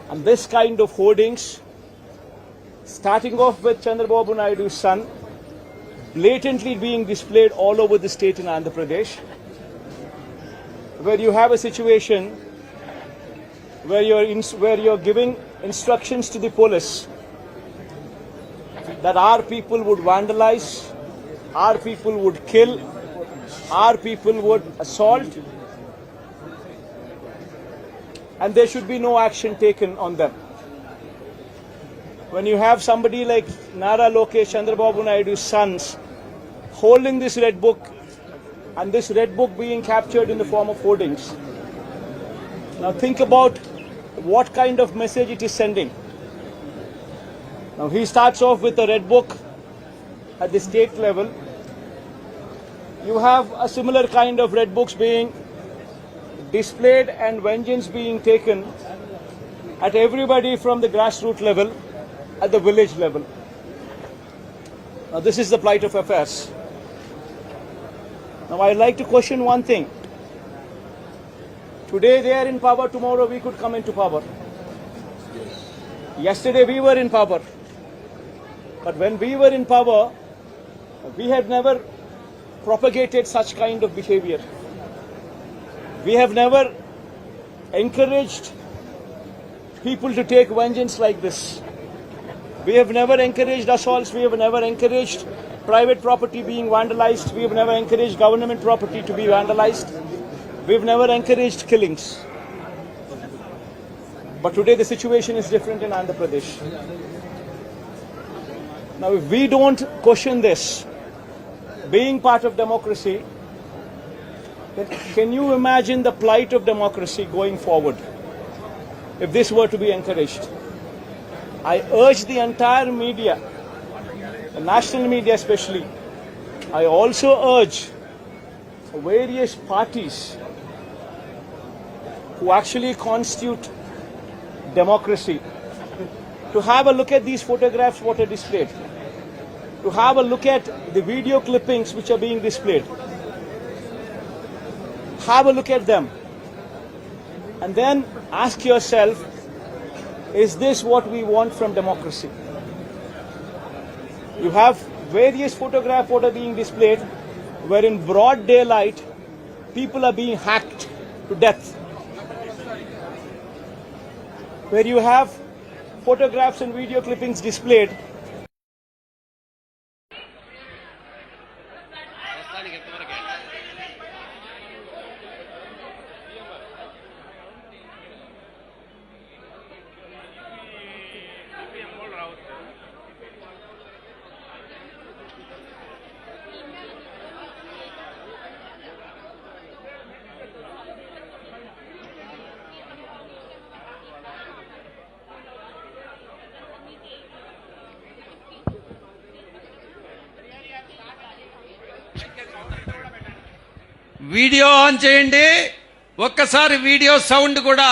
And this kind of hoardings, starting off with Chandrababu Naidu's son, blatantly being displayed all over the state in Andhra Pradesh, where you have a situation where you're giving instructions to the police that our people would vandalize, our people would kill, our people would assault, and there should be no action taken on them. When you have somebody like Nara Lokesh, Chandrababu Naidu's sons, holding this red book, and this red book being captured in the form of hoardings. Now think about what kind of message it is sending. Now he starts off with a red book at the state level. You have a similar kind of red books being displayed and vengeance being taken at everybody from the grassroots level, at the village level. Now this is the plight of affairs. Now I'd like to question one thing. Today they are in power, tomorrow we could come into power. Yesterday we were in power. But when we were in power, we have never propagated such kind of behavior. We have never encouraged people to take vengeance like this. We have never encouraged assaults. We have never encouraged private property being vandalized. We have never encouraged government property to be vandalized. We have never encouraged killings. But today the situation is different in Andhra Pradesh. Now if we don't question this, being part of democracy, then can you imagine the plight of democracy going forward if this were to be encouraged? I urge the entire media, the national media especially, I also urge various parties who actually constitute democracy to have a look at these photographs what are displayed, to have a look at the video clippings which are being displayed. Have a look at them and then ask yourself, is this what we want from democracy? You have various photographs what are being displayed where in broad daylight people are being hacked to death. Where you have photographs and video clippings displayed video on చేయండి. ఒక్కసారి video sound కూడా